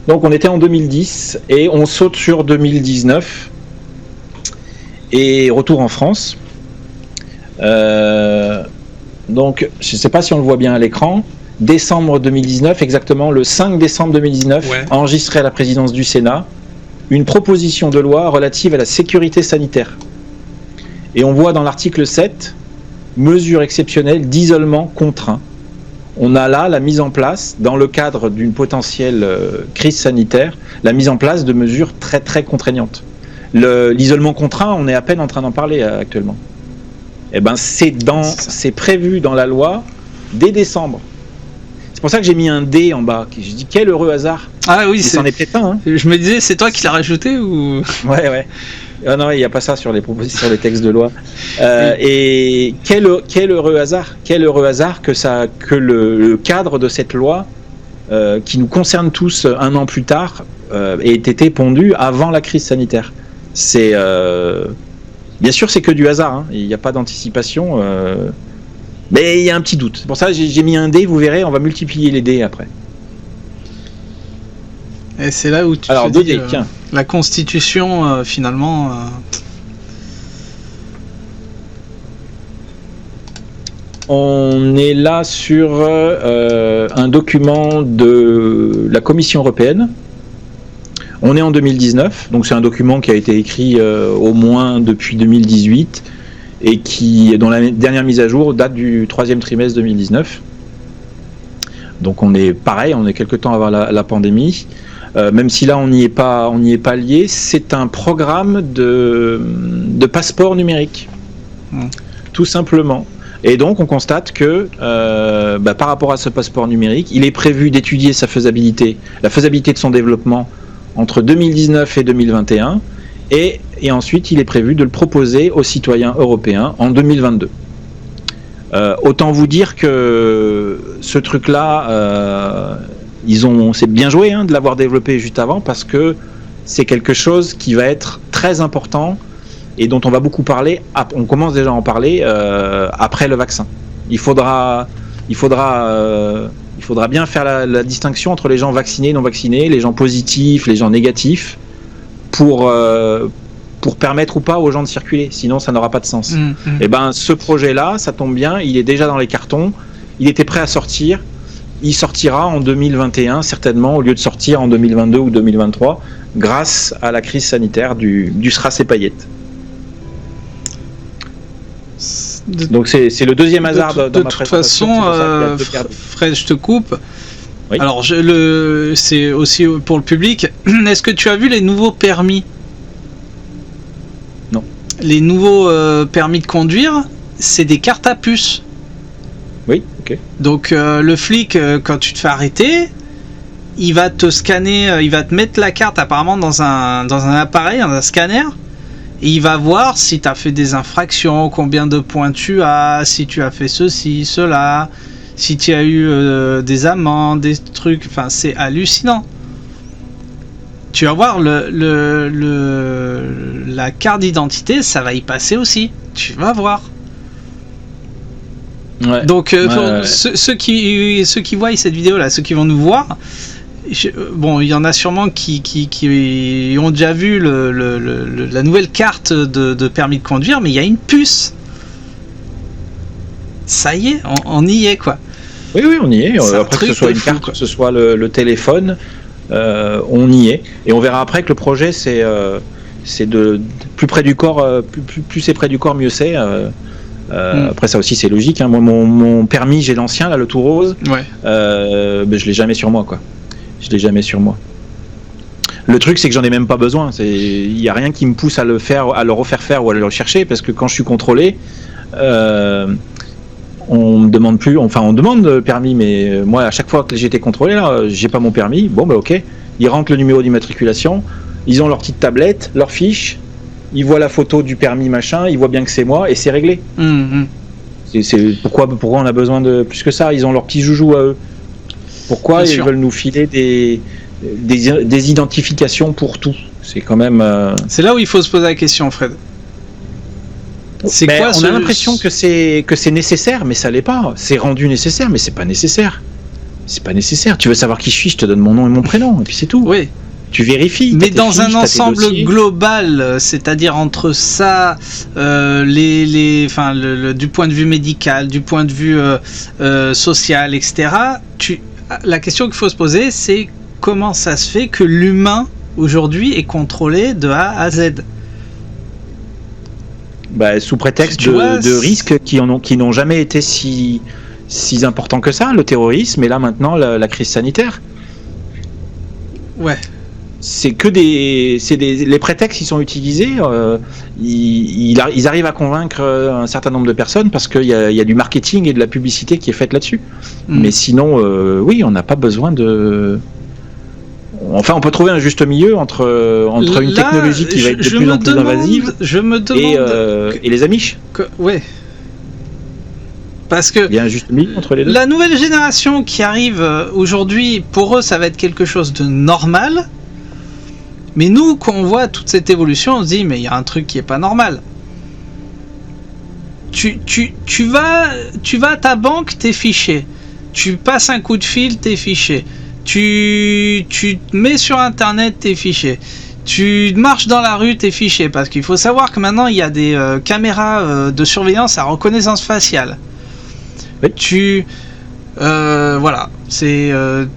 Donc on était en 2010 et on saute sur 2019 et retour en France. Donc je ne sais pas si on le voit bien à l'écran. Décembre 2019, exactement le 5 décembre 2019, enregistré à la présidence du Sénat, une proposition de loi relative à la sécurité sanitaire. Et on voit dans l'article 7, mesures exceptionnelles d'isolement contraint. On a là la mise en place, dans le cadre d'une potentielle crise sanitaire, la mise en place de mesures très très contraignantes. L'isolement contraint, on est à peine en train d'en parler actuellement. Eh ben, c'est prévu dans la loi dès décembre. C'est pour ça que j'ai mis un D en bas. J'ai dit quel heureux hasard. Ah oui, c'en est peut-être un. Hein. Je me disais, c'est toi qui l'as rajouté ou... Ouais. Ah non, il n'y a pas ça sur les propositions, sur les textes de loi. Et quel heureux hasard que le cadre de cette loi, qui nous concerne tous un an plus tard, ait été pondu avant la crise sanitaire. C'est bien sûr, c'est que du hasard. Hein. Il n'y a pas d'anticipation. Mais il y a un petit doute. C'est pour ça que j'ai mis un dé, vous verrez, on va multiplier les dés après. Et c'est là où tu Alors, te dis, dés, tiens. La Constitution, finalement... On est là sur un document de la Commission européenne. On est en 2019, donc c'est un document qui a été écrit au moins depuis 2018 et dont la dernière mise à jour date du 3e trimestre 2019. Donc on est pareil, on est quelque temps avant la pandémie. Même si là on n'y est pas lié, c'est un programme de passeport numérique, tout simplement. Et donc on constate que par rapport à ce passeport numérique, il est prévu d'étudier la faisabilité de son développement entre 2019 et 2021, et ensuite il est prévu de le proposer aux citoyens européens en 2022. Autant vous dire que ce truc-là, c'est bien joué de l'avoir développé juste avant, parce que c'est quelque chose qui va être très important et dont on va beaucoup parler. On commence déjà à en parler après le vaccin. Il faudra bien faire la distinction entre les gens vaccinés et non vaccinés, les gens positifs, les gens négatifs, pour permettre ou pas aux gens de circuler, sinon ça n'aura pas de sens. Et ben ce projet-là, ça tombe bien, il est déjà dans les cartons, il était prêt à sortir, il sortira en 2021 certainement, au lieu de sortir en 2022 ou 2023, grâce à la crise sanitaire du SRAS et paillettes. Donc c'est le deuxième hasard dans ma présentation. De toute façon, Fred, je te coupe. Oui. Alors c'est aussi pour le public. Est-ce que tu as vu les nouveaux permis ? Non. Les nouveaux permis de conduire, c'est des cartes à puce. Oui, ok. Donc le flic, quand tu te fais arrêter, il va te scanner, il va te mettre la carte apparemment dans un appareil, dans un scanner. Et il va voir si tu as fait des infractions, combien de points tu as, si tu as fait ceci, cela, si tu as eu des amendes, des trucs. Enfin, c'est hallucinant. Tu vas voir la carte d'identité, ça va y passer aussi. Tu vas voir. Ouais. Donc, ceux qui voient cette vidéo-là, ceux qui vont nous voir... Bon, il y en a sûrement qui ont déjà vu la nouvelle carte de permis de conduire, mais il y a une puce. Ça y est, on y est, quoi. Oui, on y est. Après que ce soit une carte, que ce soit le téléphone, on y est. Et on verra après que le projet, c'est de plus près du corps, plus c'est près du corps, mieux c'est. Après ça aussi, c'est logique. Moi, mon permis, j'ai l'ancien, là, le tout rose. Ouais. Je l'ai jamais sur moi, quoi. Je l'ai jamais sur moi. Le truc, c'est que j'en ai même pas besoin. Il n'y a rien qui me pousse à le refaire faire ou à le rechercher, parce que quand je suis contrôlé, on me demande plus. Enfin, on demande le permis, mais moi, à chaque fois que j'ai été contrôlé, là, j'ai pas mon permis. Bon, ok. Ils rentrent le numéro d'immatriculation. Ils ont leur petite tablette, leur fiche. Ils voient la photo du permis, machin. Ils voient bien que c'est moi et c'est réglé. C'est pourquoi on a besoin de plus que ça. Ils ont leur petit joujou à eux. Pourquoi ils veulent nous filer des identifications pour tout ? C'est quand même... C'est là où il faut se poser la question, Fred. On a l'impression que c'est nécessaire, mais ça l'est pas. C'est rendu nécessaire, mais c'est pas nécessaire. C'est pas nécessaire. Tu veux savoir qui je suis, je te donne mon nom et mon prénom, et puis c'est tout. Oui. Tu vérifies. Mais dans un ensemble global, c'est-à-dire entre ça, du point de vue médical, du point de vue social, etc. La question qu'il faut se poser, c'est comment ça se fait que l'humain aujourd'hui est contrôlé de A à Z. Sous prétexte de risques qui n'ont jamais été si importants que ça, le terrorisme et là maintenant la crise sanitaire. Ouais. C'est que les prétextes qui sont utilisés, ils arrivent à convaincre un certain nombre de personnes parce qu'il y a du marketing et de la publicité qui est faite là-dessus. Mais sinon, oui, on n'a pas besoin de... Enfin, on peut trouver un juste milieu entre une technologie qui va être de plus en plus invasive et les Amish. Ouais. Parce que il y a un juste milieu entre les deux. La nouvelle génération qui arrive aujourd'hui, pour eux, ça va être quelque chose de normal. Mais nous, quand on voit toute cette évolution, on se dit, mais il y a un truc qui est pas normal. Tu vas à ta banque, t'es fiché. Tu passes un coup de fil, t'es fiché. Tu te mets sur internet, t'es fiché. Tu marches dans la rue, t'es fiché. Parce qu'il faut savoir que maintenant, il y a des caméras de surveillance à reconnaissance faciale. Oui. Voilà,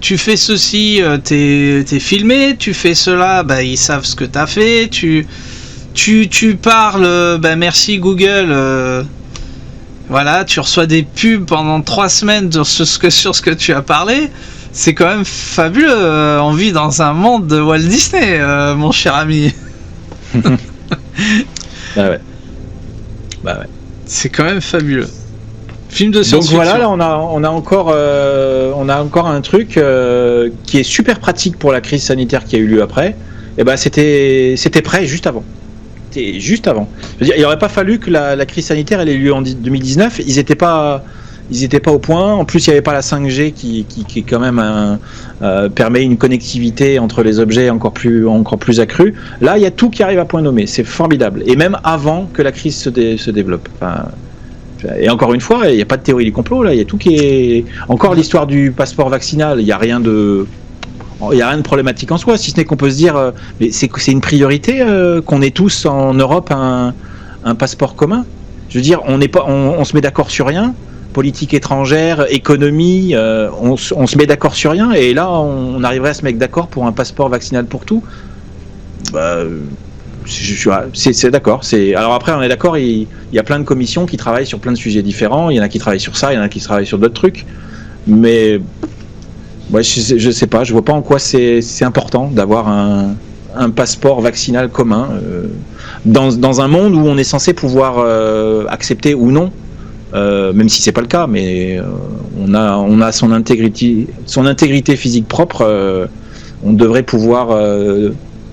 tu fais ceci, t'es filmé, tu fais cela, ils savent ce que t'as fait, tu parles, merci Google, voilà, tu reçois des pubs pendant 3 semaines sur ce que tu as parlé. C'est quand même fabuleux, on vit dans un monde de Walt Disney, mon cher ami. Bah ouais. C'est quand même fabuleux. Film de science-fiction. Donc voilà, là on a encore un truc qui est super pratique pour la crise sanitaire qui a eu lieu après. Et c'était prêt juste avant. Je veux dire, il n'aurait pas fallu que la crise sanitaire elle ait lieu en 2019. Ils étaient pas au point. En plus, il n'y avait pas la 5G qui quand même permet une connectivité entre les objets encore plus accrue. Là, il y a tout qui arrive à point nommé. C'est formidable. Et même avant que la crise se développe. Et encore une fois, il n'y a pas de théorie du complot, là, il y a tout qui est... Encore l'histoire du passeport vaccinal, il n'y a rien de problématique en soi, si ce n'est qu'on peut se dire, mais c'est une priorité qu'on ait tous en Europe un passeport commun. Je veux dire, on se met d'accord sur rien, politique étrangère, économie, on se met d'accord sur rien, et là, on arriverait à se mettre d'accord pour un passeport vaccinal pour tout. C'est d'accord. Alors après, on est d'accord, il y a plein de commissions qui travaillent sur plein de sujets différents. Il y en a qui travaillent sur ça, il y en a qui travaillent sur d'autres trucs. Mais je sais pas, je vois pas en quoi c'est important d'avoir un passeport vaccinal commun dans un monde où on est censé pouvoir accepter ou non, même si c'est pas le cas, mais on a son intégrité physique propre. On devrait pouvoir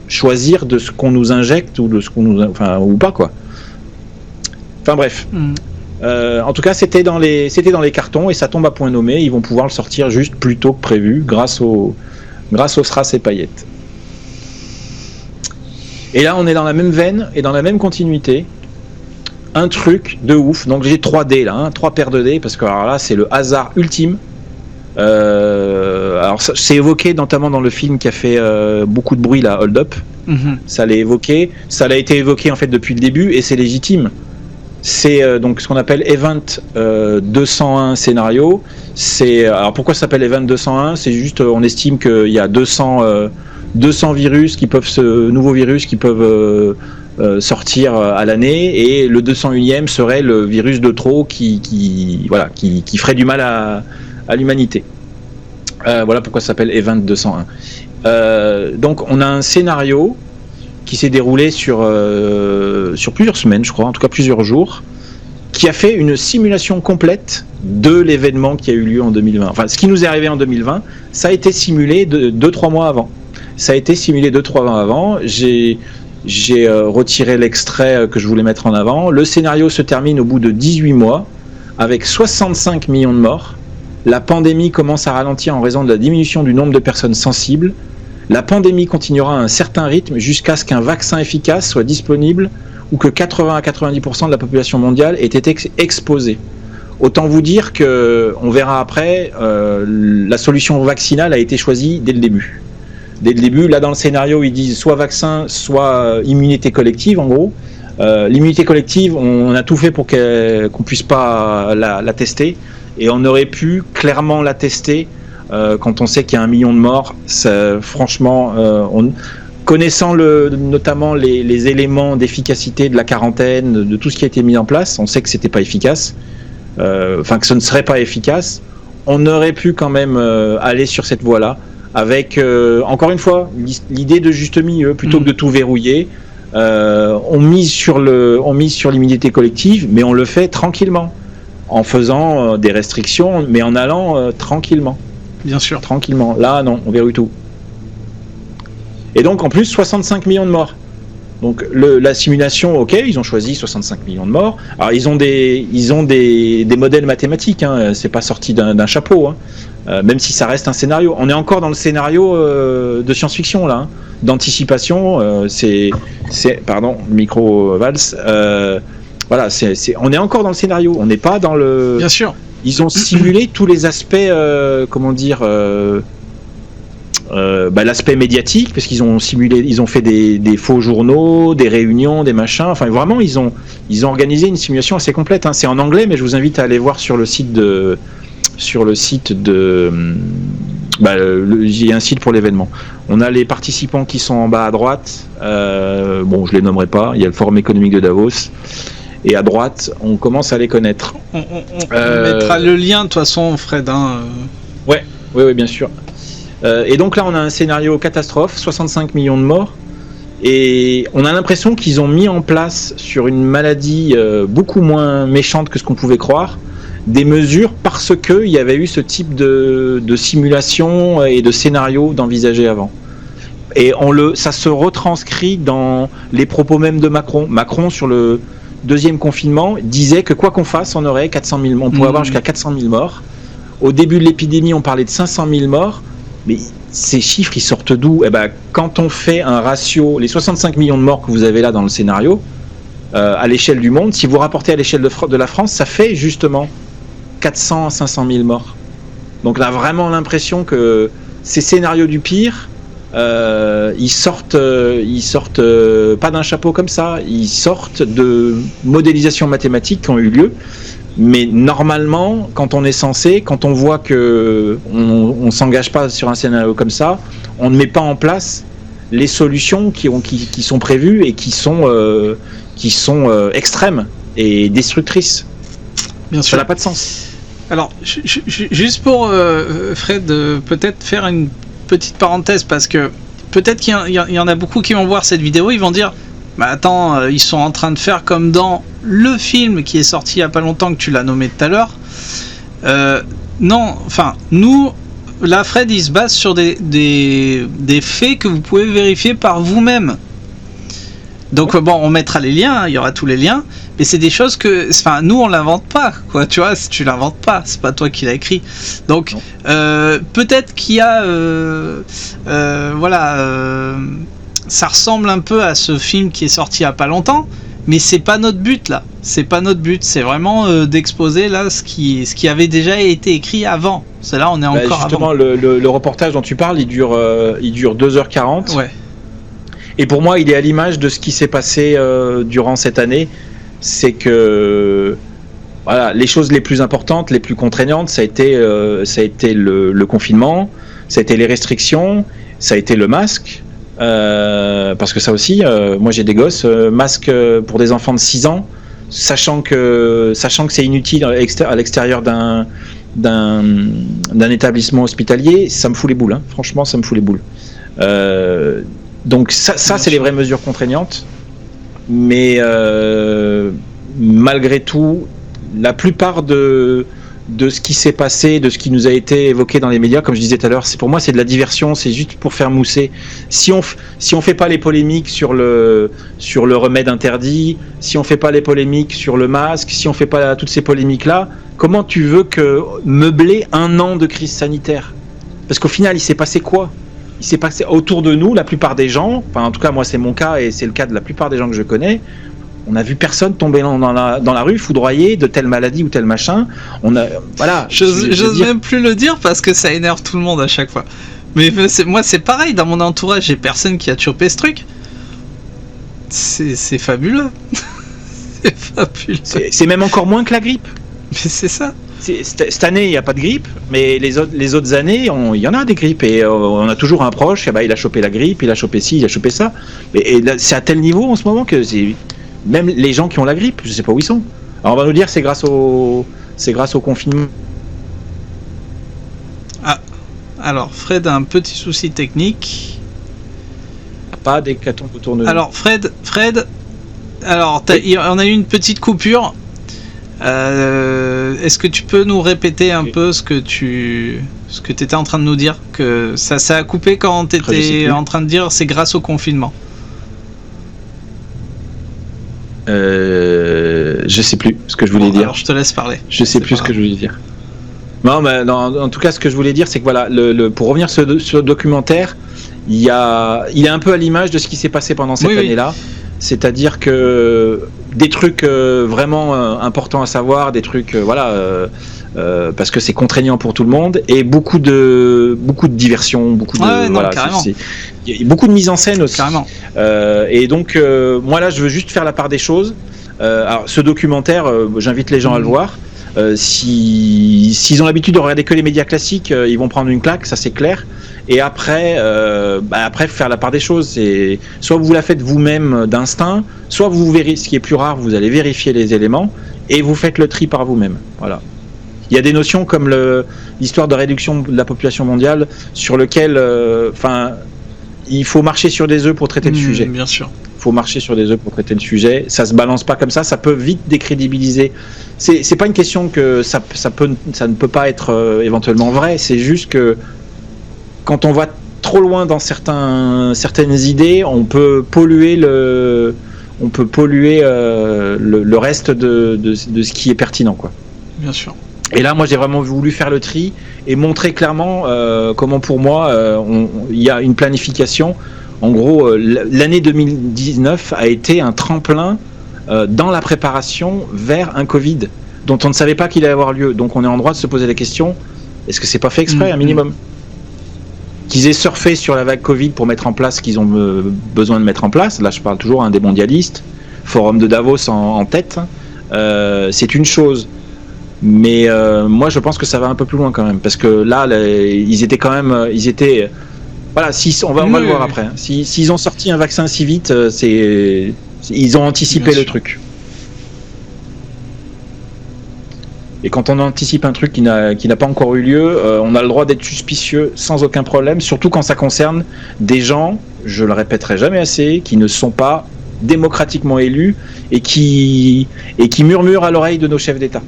choisir de ce qu'on nous injecte ou de ce qu'on nous, ou pas quoi. Enfin bref. En tout cas, c'était dans les cartons et ça tombe à point nommé. Ils vont pouvoir le sortir juste plus tôt que prévu grâce aux strass et paillettes. Et là, on est dans la même veine et dans la même continuité. Un truc de ouf. Donc j'ai 3 dés là, 3 paires de dés parce que alors là, c'est le hasard ultime. Alors c'est évoqué notamment dans le film qui a fait beaucoup de bruit là, Hold Up. Ça l'a évoqué, ça a été évoqué en fait depuis le début et c'est légitime. C'est donc ce qu'on appelle Event 201 scénario. Alors pourquoi ça s'appelle Event 201 ? C'est juste on estime qu'il y a 200 virus nouveaux virus qui peuvent sortir à l'année et le 201e serait le virus de trop qui ferait du mal à l'humanité. Voilà pourquoi ça s'appelle Event 201. Donc on a un scénario qui s'est déroulé sur plusieurs semaines, je crois, en tout cas plusieurs jours, qui a fait une simulation complète de l'événement qui a eu lieu en 2020. Enfin, ce qui nous est arrivé en 2020, ça a été simulé 2-3 mois avant. J'ai retiré l'extrait que je voulais mettre en avant. Le scénario se termine au bout de 18 mois, avec 65 millions de morts. La pandémie commence à ralentir en raison de la diminution du nombre de personnes sensibles. La pandémie continuera à un certain rythme jusqu'à ce qu'un vaccin efficace soit disponible ou que 80 à 90% de la population mondiale ait été exposée. Autant vous dire que, on verra après, la solution vaccinale a été choisie dès le début. Dès le début, là dans le scénario, ils disent soit vaccin, soit immunité collective, en gros. L'immunité collective, on a tout fait pour qu'on puisse pas la tester, et on aurait pu clairement la tester quand on sait qu'il y a 1 million de morts. Franchement, connaissant notamment les éléments d'efficacité de la quarantaine, de tout ce qui a été mis en place, on sait que c'était pas efficace. Que ce ne serait pas efficace, on aurait pu quand même aller sur cette voie-là, avec, encore une fois, l'idée de juste milieu, plutôt que de tout verrouiller, on mise sur l'immunité collective, mais on le fait tranquillement, en faisant des restrictions, mais en allant tranquillement. Bien sûr. Tranquillement. Là, non, on verrouille tout. Et donc, en plus, 65 millions de morts. Donc la simulation, ok, ils ont choisi 65 millions de morts. Alors ils ont des modèles mathématiques, hein, c'est pas sorti d'un chapeau, hein, même si ça reste un scénario. On est encore dans le scénario de science-fiction là, hein, d'anticipation. Pardon, le micro valse. Voilà, on est encore dans le scénario. On n'est pas dans le. Bien sûr. Ils ont simulé tous les aspects, l'aspect médiatique, parce qu'ils ont simulé, ils ont fait des faux journaux, des réunions, des machins. Enfin, vraiment, ils ont organisé une simulation assez complète. Hein. C'est en anglais, mais je vous invite à aller voir sur le site de. Il y a un site pour l'événement. On a les participants qui sont en bas à droite. Je les nommerai pas. Il y a le Forum économique de Davos. Et à droite, on commence à les connaître. On mettra le lien de toute façon, Fred. Hein. Oui, bien sûr. Et donc là, on a un scénario catastrophe, 65 millions de morts, et on a l'impression qu'ils ont mis en place, sur une maladie beaucoup moins méchante que ce qu'on pouvait croire, des mesures parce qu'il y avait eu ce type de simulation et de scénario d'envisager avant. Et ça se retranscrit dans les propos même de Macron. Macron, sur le deuxième confinement, disait que quoi qu'on fasse, on aurait 400 000 morts. On pourrait avoir jusqu'à 400 000 morts. Au début de l'épidémie, on parlait de 500 000 morts. Mais ces chiffres, ils sortent d'où ? Quand on fait un ratio, les 65 millions de morts que vous avez là dans le scénario, à l'échelle du monde, si vous rapportez à l'échelle de la France, ça fait justement 400 à 500 000 morts. Donc on a vraiment l'impression que ces scénarios du pire, ils sortent pas d'un chapeau comme ça, ils sortent de modélisations mathématiques qui ont eu lieu. Mais normalement, quand on voit que on s'engage pas sur un scénario comme ça, on ne met pas en place les solutions qui sont prévues et qui sont extrêmes et destructrices. Bien sûr. Ça n'a pas de sens. Alors, juste pour Fred, peut-être faire une petite parenthèse, parce que peut-être qu'il y en a beaucoup qui vont voir cette vidéo, ils vont dire: bah attends, ils sont en train de faire comme dans le film qui est sorti il n'y a pas longtemps, que tu l'as nommé tout à l'heure. Non, enfin, nous, là, Fred, il se base sur des faits que vous pouvez vérifier par vous-même. Donc, on mettra les liens, hein, il y aura tous les liens, mais c'est des choses que, enfin, nous, on l'invente pas, quoi, tu vois, tu l'inventes pas, c'est pas toi qui l'as écrit. Donc, peut-être qu'il y a, ça ressemble un peu à ce film qui est sorti il n'y a pas longtemps, mais c'est pas notre but là. C'est pas notre but. C'est vraiment d'exposer là ce qui avait déjà été écrit avant. C'est là, on est encore justement, avant. Le reportage dont tu parles, il dure 2h40. Ouais. Et pour moi, il est à l'image de ce qui s'est passé durant cette année. C'est que les choses les plus importantes, les plus contraignantes, ça a été le confinement, ça a été les restrictions, ça a été le masque. Parce que ça aussi, moi j'ai des gosses, masque pour des enfants de 6 ans, sachant que c'est inutile à l'extérieur d'un établissement hospitalier, ça me fout les boules, hein. Franchement ça me fout les boules. Donc ça c'est les vraies mesures contraignantes, mais malgré tout, la plupart de ce qui s'est passé, de ce qui nous a été évoqué dans les médias, comme je disais tout à l'heure, pour moi c'est de la diversion, c'est juste pour faire mousser. Si on fait pas les polémiques sur le remède interdit, si on fait pas les polémiques sur le masque, si on fait pas toutes ces polémiques là, comment tu veux que meubler 1 an de crise sanitaire ? Parce qu'au final il s'est passé quoi ? Il s'est passé autour de nous, la plupart des gens, enfin en tout cas moi c'est mon cas et c'est le cas de la plupart des gens que je connais, On a vu personne tomber dans la rue, foudroyé de telle maladie ou tel machin. Voilà. J'ose même plus le dire parce que ça énerve tout le monde à chaque fois. Mais moi, c'est pareil. Dans mon entourage, j'ai personne qui a chopé ce truc. C'est fabuleux. C'est fabuleux. C'est même encore moins que la grippe. Mais c'est ça. Cette année, il n'y a pas de grippe, mais les autres années, il y en a des grippes. Et on a toujours un proche, il a chopé la grippe, il a chopé ci, il a chopé ça. Et là, c'est à tel niveau en ce moment que même les gens qui ont la grippe, je ne sais pas où ils sont. Alors on va nous dire c'est grâce au confinement. Ah, alors Fred a un petit souci technique. Pas d'hécatombe autour de nous. Alors Fred, alors on a eu une petite coupure. Est-ce que tu peux nous répéter un peu ce que tu étais en train de nous dire, que ça a coupé quand tu étais en train de dire c'est grâce au confinement? Je sais plus ce que je voulais dire. Alors je te laisse parler. Je sais plus ce que je voulais dire. Non, mais en tout cas, ce que je voulais dire, c'est que voilà, pour revenir sur le documentaire, il est un peu à l'image de ce qui s'est passé pendant cette année-là. C'est-à-dire que des trucs vraiment importants à savoir, des trucs parce que c'est contraignant pour tout le monde, et beaucoup de diversion, beaucoup de il y a beaucoup de mise en scène aussi. Carrément. Et donc moi là, je veux juste faire la part des choses. Alors ce documentaire, j'invite les gens à le voir. S'ils ont l'habitude de regarder que les médias classiques, ils vont prendre une claque, ça c'est clair. Et après, faire la part des choses, c'est soit vous la faites vous-même d'instinct, soit vous vérifiez, ce qui est plus rare, vous allez vérifier les éléments et vous faites le tri par vous-même. Voilà. Il y a des notions comme l'histoire de réduction de la population mondiale sur lequel, il faut marcher sur des œufs pour traiter le sujet. Bien sûr. Il faut marcher sur des œufs pour traiter le sujet. Ça se balance pas comme ça peut vite décrédibiliser. C'est pas une question que ça ne peut pas être éventuellement vrai. C'est juste que quand on va trop loin dans certaines idées, on peut polluer le reste de ce qui est pertinent, quoi. Bien sûr. Et là, moi, j'ai vraiment voulu faire le tri et montrer clairement comment, pour moi, il y a une planification. En gros, l'année 2019 a été un tremplin dans la préparation vers un Covid dont on ne savait pas qu'il allait avoir lieu. Donc, on est en droit de se poser la question, est-ce que c'est pas fait exprès, un minimum ? Qu'ils aient surfé sur la vague Covid pour mettre en place ce qu'ils ont besoin de mettre en place. Là, je parle toujours des mondialistes, Forum de Davos en tête. C'est une chose. Mais moi, je pense que ça va un peu plus loin quand même. Parce que là, ils étaient quand même... Voilà, on va le voir après. Hein. S'ils ont sorti un vaccin si vite, ils ont anticipé le truc. Et quand on anticipe un truc qui n'a pas encore eu lieu, on a le droit d'être suspicieux sans aucun problème, surtout quand ça concerne des gens, je le répéterai jamais assez, qui ne sont pas démocratiquement élus et qui murmurent à l'oreille de nos chefs d'État.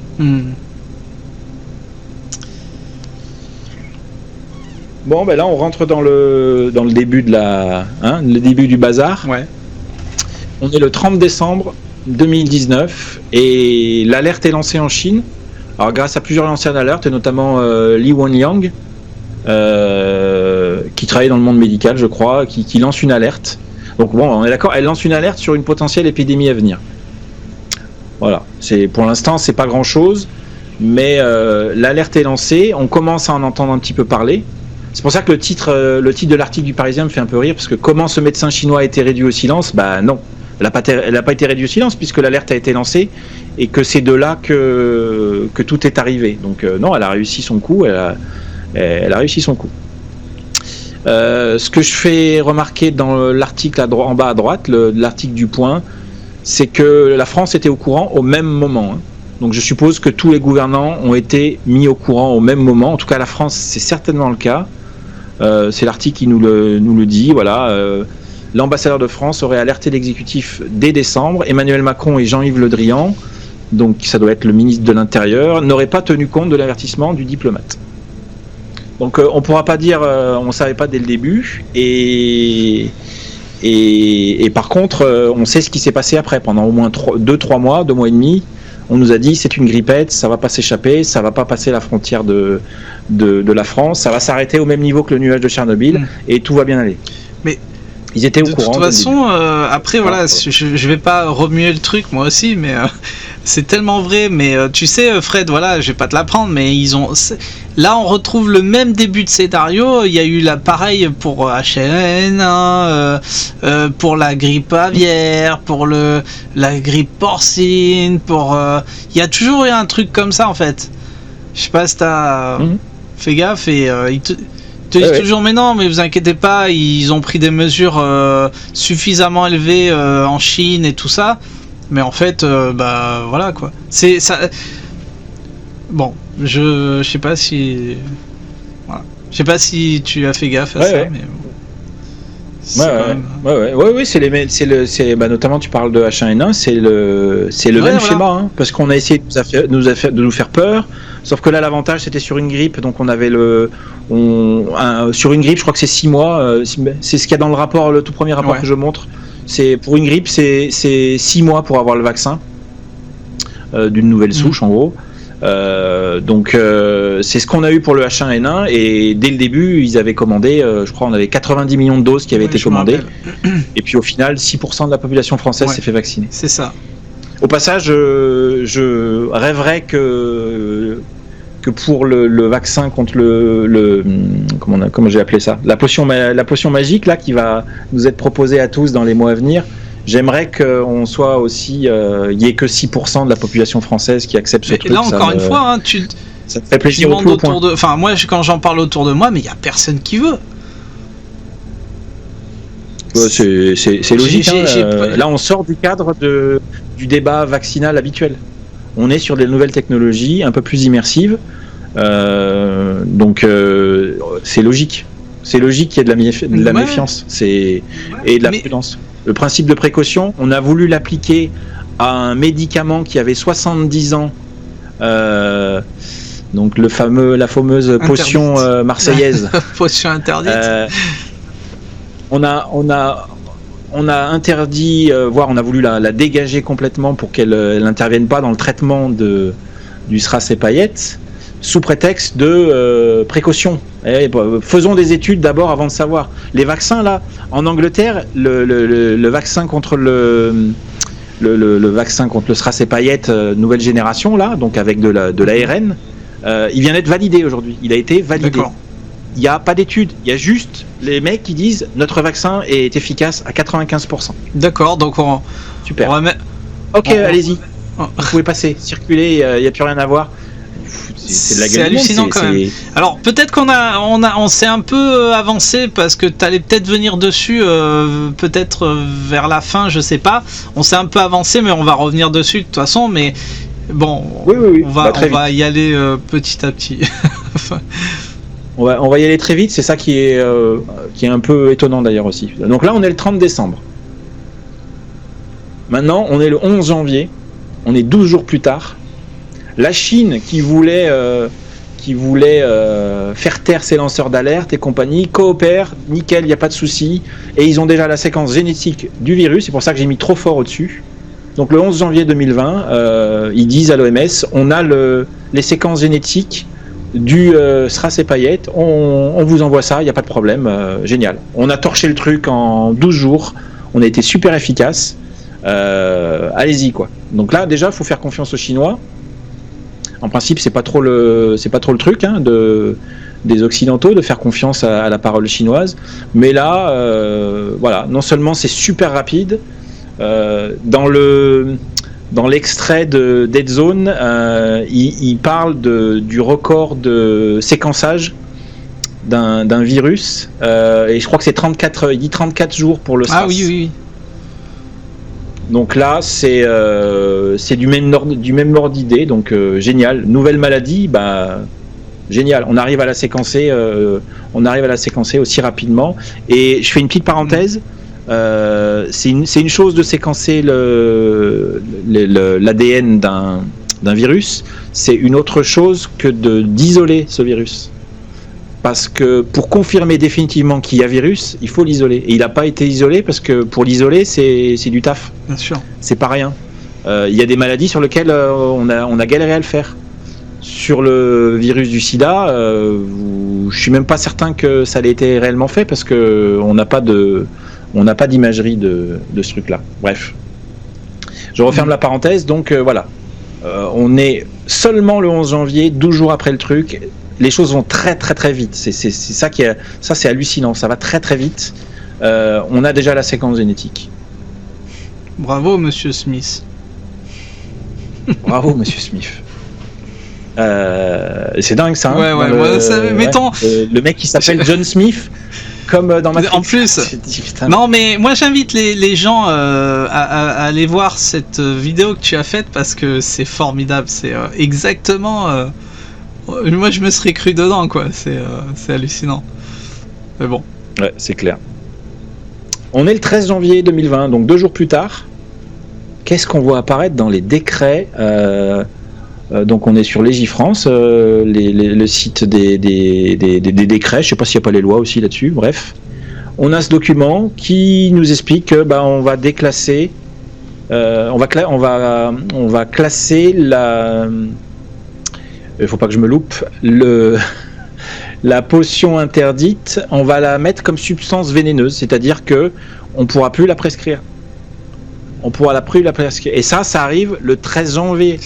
Bon, ben là, on rentre dans le début le début du bazar. Ouais. On est le 30 décembre 2019 et l'alerte est lancée en Chine. Alors, grâce à plusieurs lanceurs d'alerte, et notamment Li Wenliang, qui travaille dans le monde médical, je crois, qui lance une alerte. Donc bon, on est d'accord, elle lance une alerte sur une potentielle épidémie à venir. Voilà. Pour l'instant, c'est pas grand-chose, mais l'alerte est lancée. On commence à en entendre un petit peu parler. C'est pour ça que le titre de l'article du Parisien me fait un peu rire, parce que comment ce médecin chinois a été réduit au silence ? Bah non, elle n'a pas été réduite au silence, puisque l'alerte a été lancée, et que c'est de là que tout est arrivé. Donc non, elle a réussi son coup, elle a réussi son coup. Ce que je fais remarquer dans l'article en bas à droite, l'article du Point, c'est que la France était au courant au même moment. Hein. Donc je suppose que tous les gouvernants ont été mis au courant au même moment. En tout cas, la France, c'est certainement le cas. C'est l'article qui nous le dit. Voilà, l'ambassadeur de France aurait alerté l'exécutif dès décembre. Emmanuel Macron et Jean-Yves Le Drian, donc ça doit être le ministre de l'Intérieur, n'auraient pas tenu compte de l'avertissement du diplomate. Donc on ne pourra pas dire on ne savait pas dès le début. Et par contre, on sait ce qui s'est passé après. Pendant au moins 2-3 mois, 2 mois et demi, on nous a dit c'est une grippette, ça va pas s'échapper, ça va pas passer la frontière de la France, ça va s'arrêter au même niveau que le nuage de Tchernobyl et tout va bien aller. Mais Ils étaient au De courant. toute façon, après, voilà, je vais pas remuer le truc moi aussi, mais c'est tellement vrai. Mais tu sais, Fred, voilà, je vais pas te l'apprendre, mais là, on retrouve le même début de scénario. Il y a eu pareil pour H1N1, pour la grippe aviaire, pour la grippe porcine, il y a toujours eu un truc comme ça en fait. Je sais pas si t'as fait gaffe et ils te disent toujours mais non, mais vous inquiétez pas, ils ont pris des mesures suffisamment élevées en Chine et tout ça, mais en fait bah voilà quoi, c'est ça. Bon, je sais pas si voilà, je sais pas si tu as fait gaffe à ça, mais Ouais, c'est notamment tu parles de H1N1, c'est le même schéma, hein, parce qu'on a essayé de nous faire peur, sauf que là l'avantage c'était sur une grippe, donc on avait sur une grippe, je crois que c'est 6 mois, c'est ce qu'il y a dans le rapport, le tout premier rapport que je montre, c'est pour une grippe c'est 6 mois pour avoir le vaccin d'une nouvelle souche en gros. Donc c'est ce qu'on a eu pour le H1N1 et dès le début ils avaient commandé, je crois on avait 90 millions de doses qui avaient été commandées et puis au final 6% de la population française s'est fait vacciner. C'est ça. Au passage je rêverais que pour le vaccin contre comment j'ai appelé ça, la potion magique là qui va nous être proposée à tous dans les mois à venir. J'aimerais qu'on soit aussi, il n'y ait que 6% de la population française qui accepte ce truc. Là, encore une fois, hein, ça te fait plaisir au point. Enfin, moi, quand j'en parle autour de moi, mais il n'y a personne qui veut. C'est logique. Là, on sort du cadre du débat vaccinal habituel. On est sur des nouvelles technologies un peu plus immersives. Donc, c'est logique. C'est logique qu'il y ait de la méfiance et de la prudence. Le principe de précaution, on a voulu l'appliquer à un médicament qui avait 70 ans, donc la fameuse potion marseillaise. Potion interdite. On a interdit, voire on a voulu la dégager complètement pour qu'elle n'intervienne pas dans le traitement du SRAS et paillettes, sous prétexte de précaution. Faisons des études d'abord avant de savoir. Les vaccins là, en Angleterre, le vaccin contre le vaccin contre le SRAS et paillettes nouvelle génération là, donc avec de l'ARN, il vient d'être validé aujourd'hui. Il a été validé. D'accord. Il n'y a pas d'études, il y a juste les mecs qui disent notre vaccin est efficace à 95%. D'accord, donc super. On va ok, allez-y. Vous pouvez passer, circuler, il n'y a plus rien à voir. C'est hallucinant quand même. Alors peut-être on s'est un peu avancé parce que tu allais peut-être venir dessus, peut-être vers la fin, je sais pas. On s'est un peu avancé, mais on va revenir dessus de toute façon. Mais bon, oui. on va y aller petit à petit. On va y aller très vite. C'est ça qui est un peu étonnant d'ailleurs aussi. Donc là, on est le 30 décembre. Maintenant, on est le 11 janvier. On est 12 jours plus tard. La Chine qui voulait faire taire ses lanceurs d'alerte et compagnie coopère, nickel, il n'y a pas de souci, et ils ont déjà la séquence génétique du virus, c'est pour ça que j'ai mis trop fort au-dessus. Donc le 11 janvier 2020, ils disent à l'OMS, on a les séquences génétiques du SRAS et paillettes, on vous envoie ça, il n'y a pas de problème, génial. On a torché le truc en 12 jours, on a été super efficace, allez-y quoi. Donc là déjà, il faut faire confiance aux Chinois. En principe, c'est pas trop le truc hein, des Occidentaux de faire confiance à la parole chinoise. Mais là, voilà, non seulement c'est super rapide, dans l'extrait de Dead Zone, il parle du record de séquençage d'un virus, et je crois que c'est 34, il dit 34 jours pour le SRAS. Ah oui. Donc là, c'est du même ordre d'idée, donc génial. Nouvelle maladie, bah génial. On arrive à la séquencer aussi rapidement. Et je fais une petite parenthèse. C'est une chose de séquencer l'ADN d'un virus. C'est une autre chose que d'isoler ce virus. Parce que pour confirmer définitivement qu'il y a virus, il faut l'isoler. Et il n'a pas été isolé parce que pour l'isoler, c'est du taf. Bien sûr. C'est pas rien. Il y a des maladies sur lesquelles on a galéré à le faire. Sur le virus du sida, je suis même pas certain que ça ait été réellement fait parce que on n'a pas de on n'a pas d'imagerie de ce truc-là. Bref. Je referme la parenthèse, donc voilà. On est seulement le 11 janvier, 12 jours après le truc. Les choses vont très très très vite. C'est ça qui est, ça c'est hallucinant. Ça va très très vite. On a déjà la séquence génétique. Bravo, Monsieur Smith. Bravo, Monsieur Smith. C'est dingue ça. Ouais, ouais. Moi, ça, mettons. Le mec qui s'appelle John Smith, comme dans Matrix. En plus. Non, mais moi j'invite les gens à aller voir cette vidéo que tu as faite parce que c'est formidable. C'est exactement. Moi je me serais cru dedans, quoi. C'est hallucinant. Mais bon. Ouais, c'est clair. On est le 13 janvier 2020, donc 2 jours plus tard. Qu'est-ce qu'on voit apparaître dans les décrets donc on est sur Légifrance, le site des décrets. Je sais pas s'il n'y a pas les lois aussi là-dessus. Bref, on a ce document qui nous explique que on va déclasser, on va classer la. Il faut pas que je me loupe. La potion interdite, on va la mettre comme substance vénéneuse, c'est-à-dire que on pourra plus la prescrire. On pourra plus la prescrire. Et ça arrive le 13 janvier.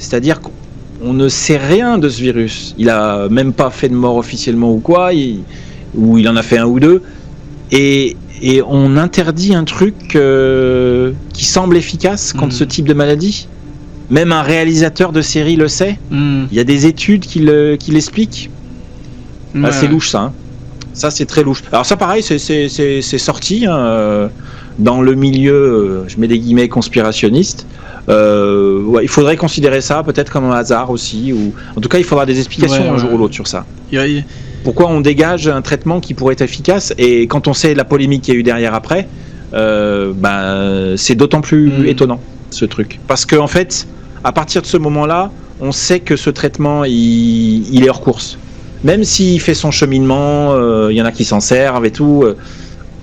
C'est-à-dire qu'on ne sait rien de ce virus. Il a même pas fait de mort officiellement ou quoi, ou il en a fait un ou deux. Et on interdit un truc qui semble efficace contre ce type de maladie. Même un réalisateur de série le sait. Il y a des études qui l'expliquent. Ah, c'est louche ça. Hein. Ça c'est très louche. Alors ça pareil, c'est sorti dans le milieu, je mets des guillemets, conspirationniste. Ouais, il faudrait considérer ça peut-être comme un hasard aussi, ou en tout cas il faudra des explications un jour ou l'autre sur ça. Pourquoi on dégage un traitement qui pourrait être efficace, et quand on sait la polémique qu'il y a eu derrière après, c'est d'autant plus étonnant ce truc. Parce qu'en fait, à partir de ce moment-là, on sait que ce traitement il est hors course. Même s'il fait son cheminement, il y en a qui s'en servent et tout,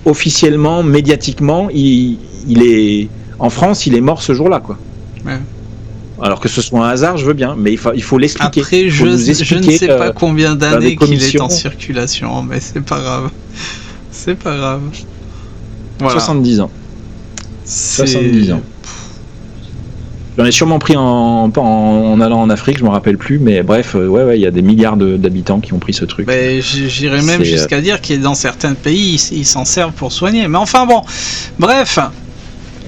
officiellement, médiatiquement, il est en France, il est mort ce jour-là, quoi. Ouais. Alors que ce soit un hasard, je veux bien, mais il faut l'expliquer. Après, je ne sais pas combien d'années qu'il est en circulation, mais c'est pas grave. C'est pas grave. Voilà. 70 ans. 70 ans. J'en ai sûrement pris en allant en Afrique, je me rappelle plus, mais bref, ouais, il y a des milliards d'habitants qui ont pris ce truc. Mais j'irais même jusqu'à dire qu'il y a dans certains pays, ils s'en servent pour soigner. Mais enfin bon, bref.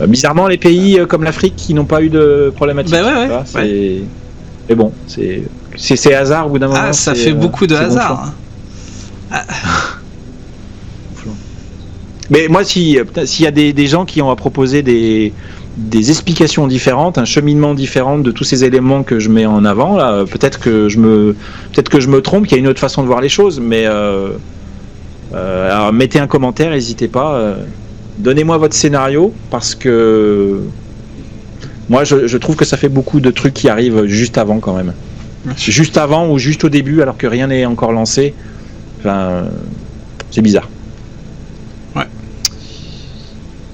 Bizarrement, les pays comme l'Afrique qui n'ont pas eu de problématique. Ouais. Mais bon, c'est hasard au bout d'un moment. Ah, ça fait beaucoup de hasard. Bon mais moi, s'il y a des gens qui ont à proposer des explications différentes, un cheminement différent de tous ces éléments que je mets en avant, là, peut-être que je me trompe, qu'il y a une autre façon de voir les choses, mais alors mettez un commentaire, n'hésitez pas. Donnez-moi votre scénario, parce que moi je trouve que ça fait beaucoup de trucs qui arrivent juste avant quand même. Merci. Juste avant ou juste au début alors que rien n'est encore lancé. Enfin, c'est bizarre. Ouais.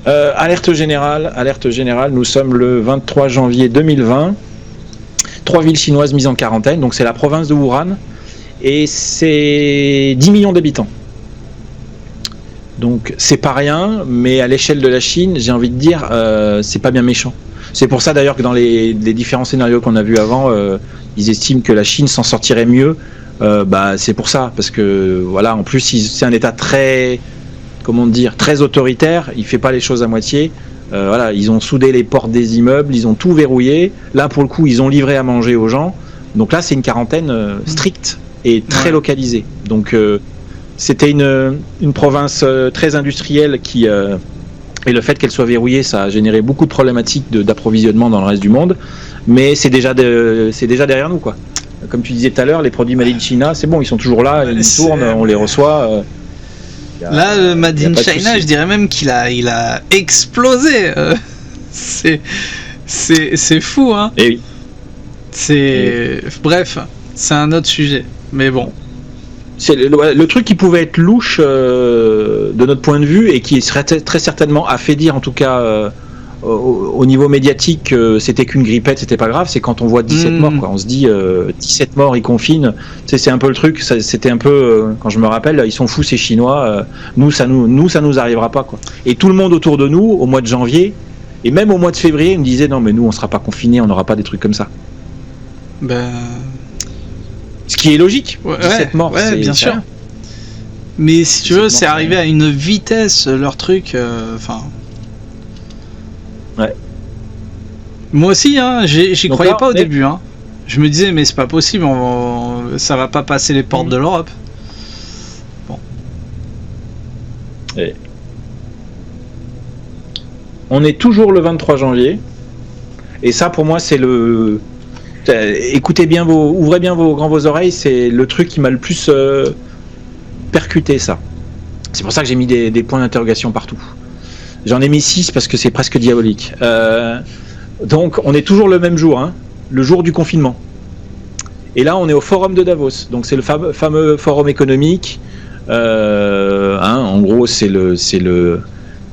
Alerte générale, nous sommes le 23 janvier 2020. 3 villes chinoises mises en quarantaine, donc c'est la province de Wuhan, et c'est 10 millions d'habitants. Donc c'est pas rien, mais à l'échelle de la Chine, j'ai envie de dire, c'est pas bien méchant. C'est pour ça d'ailleurs que dans les différents scénarios qu'on a vus avant, ils estiment que la Chine s'en sortirait mieux. C'est pour ça, parce que voilà, en plus c'est un État très, très autoritaire. Il fait pas les choses à moitié. Voilà, ils ont soudé les portes des immeubles, ils ont tout verrouillé. Là pour le coup, ils ont livré à manger aux gens. Donc là, c'est une quarantaine stricte et très localisée. Donc c'était une province très industrielle qui et le fait qu'elle soit verrouillée, ça a généré beaucoup de problématiques d'approvisionnement dans le reste du monde. Mais c'est déjà derrière nous, quoi. Comme tu disais tout à l'heure, les produits Made in China, c'est bon, ils sont toujours là, ils tournent, on les reçoit. Là, le Made in China, je dirais même qu'il a explosé. C'est fou, hein. Et oui. Bref, c'est un autre sujet. Mais bon. C'est le truc qui pouvait être louche de notre point de vue et qui serait très certainement à fait dire, en tout cas au niveau médiatique, c'était qu'une grippette, c'était pas grave. C'est quand on voit 17 morts, quoi. On se dit 17 morts, ils confinent. C'est un peu le truc. C'était un peu quand je me rappelle, ils sont fous ces Chinois. Nous, ça nous arrivera pas, quoi. Et tout le monde autour de nous, au mois de janvier et même au mois de février, ils me disaient non, mais nous, on sera pas confinés, on n'aura pas des trucs comme ça. Ce qui est logique. 17 morts, ouais, bien sûr. Mais si tu veux, c'est arrivé à une vitesse, leur truc. Ouais. Moi aussi, hein, j'y croyais pas au début. Hein. Je me disais, mais c'est pas possible, ça va pas passer les portes de l'Europe. Bon. Et... On est toujours le 23 janvier. Et ça, pour moi, c'est le... Écoutez bien ouvrez bien vos oreilles, c'est le truc qui m'a le plus percuté, ça. C'est pour ça que j'ai mis des points d'interrogation partout. J'en ai mis 6 parce que c'est presque diabolique. Donc on est toujours le même jour, hein, le jour du confinement. Et là on est au forum de Davos. Donc c'est le fameux forum économique. En gros c'est le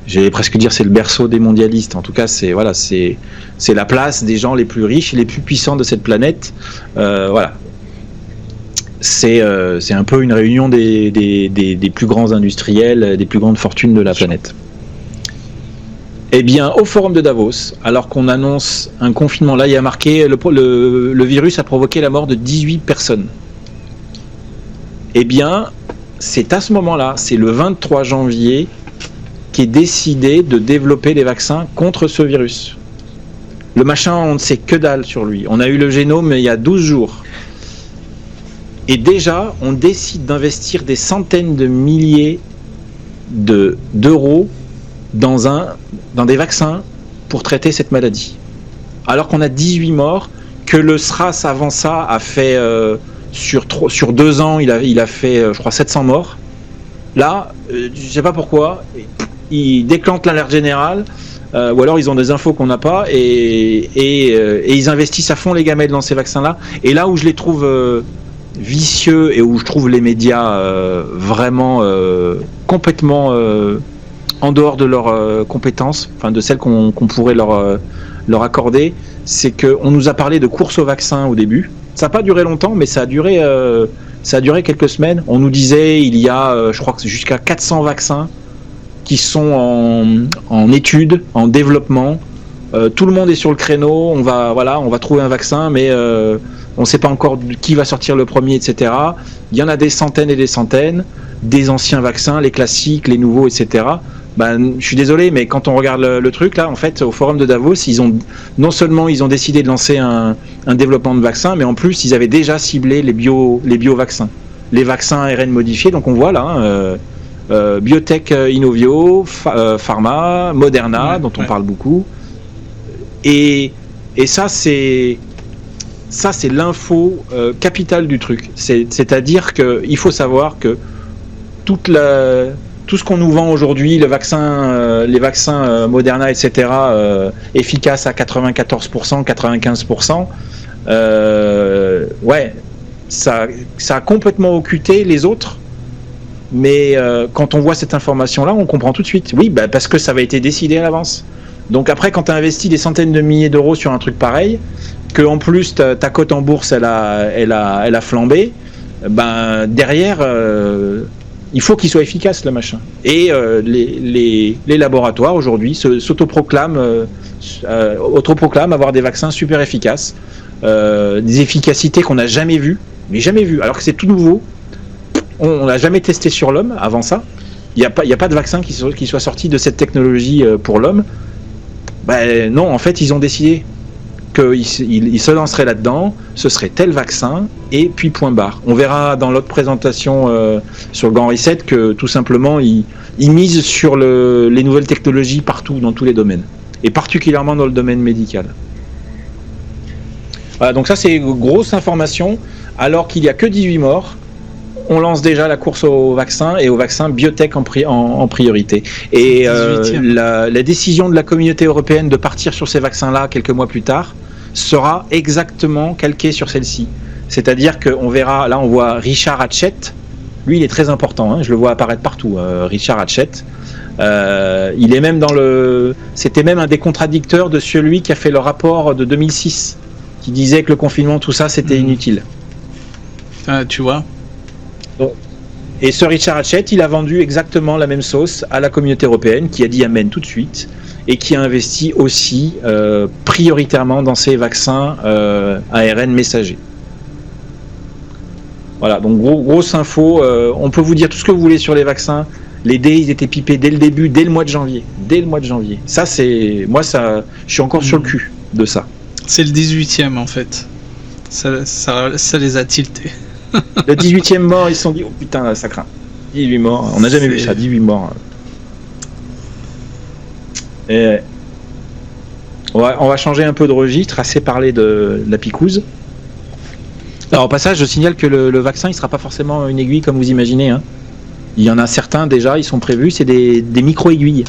j'allais presque dire c'est le berceau des mondialistes. En tout cas c'est la place des gens les plus riches et les plus puissants de cette planète. Voilà. C'est un peu une réunion des plus grands industriels, des plus grandes fortunes de la planète. Eh bien, au forum de Davos, alors qu'on annonce un confinement, là, il y a marqué le virus a provoqué la mort de 18 personnes. Eh bien, c'est à ce moment-là, c'est le 23 janvier, qu'est décidé de développer des vaccins contre ce virus. Le machin, on ne sait que dalle sur lui. On a eu le génome il y a 12 jours. Et déjà, on décide d'investir des centaines de milliers d'euros dans des vaccins pour traiter cette maladie. Alors qu'on a 18 morts, que le SRAS avant ça a fait sur 2 ans, il a fait je crois 700 morts. Là, je sais pas pourquoi, ils déclenchent l'alerte générale, ou alors ils ont des infos qu'on n'a pas, et ils investissent à fond les gamètes dans ces vaccins-là. Et là où je les trouve vicieux et où je trouve les médias vraiment complètement en dehors de leurs compétences, enfin de celles qu'on pourrait leur accorder, c'est qu'on nous a parlé de course au vaccin au début. Ça n'a pas duré longtemps, mais ça a duré quelques semaines. On nous disait il y a, je crois que jusqu'à 400 vaccins qui sont en études, en développement. Tout le monde est sur le créneau. On va trouver un vaccin, mais on ne sait pas encore qui va sortir le premier, etc. Il y en a des centaines et des centaines, des anciens vaccins, les classiques, les nouveaux, etc. Je suis désolé, mais quand on regarde le truc là, en fait, au forum de Davos, non seulement ils ont décidé de lancer un développement de vaccins, mais en plus ils avaient déjà ciblé les bio-vaccins, les vaccins ARN modifiés. Donc on voit là, Biotech Inovio, Pharma, Moderna, dont on parle beaucoup. Et ça c'est l'info capitale du truc. C'est-à-dire qu'il faut savoir que tout ce qu'on nous vend aujourd'hui, les vaccins Moderna, etc., efficaces à 94%, 95%, ça a complètement occulté les autres. Mais quand on voit cette information-là, on comprend tout de suite. Oui, parce que ça avait été décidé à l'avance. Donc après, quand tu as investi des centaines de milliers d'euros sur un truc pareil, que en plus ta cote en bourse elle a flambé, derrière il faut qu'il soit efficace le machin. Et les laboratoires aujourd'hui s'autoproclament avoir des vaccins super efficaces, des efficacités qu'on n'a jamais vues, alors que c'est tout nouveau. On n'a jamais testé sur l'homme avant ça. Il n'y a pas de vaccin qui soit sorti de cette technologie pour l'homme. Non, en fait, ils ont décidé qu'ils se lanceraient là-dedans, ce serait tel vaccin, et puis point barre. On verra dans l'autre présentation sur le Grand Reset que tout simplement, ils misent sur les nouvelles technologies partout, dans tous les domaines, et particulièrement dans le domaine médical. Voilà, donc ça c'est une grosse information, alors qu'il n'y a que 18 morts. On lance déjà la course au vaccin et au vaccin biotech en priorité. Et la décision de la communauté européenne de partir sur ces vaccins-là quelques mois plus tard sera exactement calquée sur celle-ci. C'est-à-dire qu'on verra, là on voit Richard Hatchett, lui il est très important, hein, je le vois apparaître partout, Richard Hatchett, Il est même c'était même un des contradicteurs de celui qui a fait le rapport de 2006, qui disait que le confinement, tout ça, c'était inutile. Tu vois. Et ce Richard Hatchett, il a vendu exactement la même sauce à la communauté européenne, qui a dit amen tout de suite, et qui a investi aussi prioritairement dans ces vaccins ARN messagers. Voilà, donc grosse info. On peut vous dire tout ce que vous voulez sur les vaccins. Les dés, ils étaient pipés dès le début, dès le mois de janvier. Ça, c'est... Moi, je suis encore sur le cul de ça. C'est le 18e, en fait. Ça les a tiltés. Le 18e mort, ils se sont dit, oh putain, là, ça craint. 18 morts, on n'a jamais vu ça, 18 morts. Et on va changer un peu de registre, assez parler de la picouse. Alors au passage, je signale que le vaccin, il sera pas forcément une aiguille comme vous imaginez. Hein. Il y en a certains déjà, ils sont prévus, c'est des micro-aiguilles.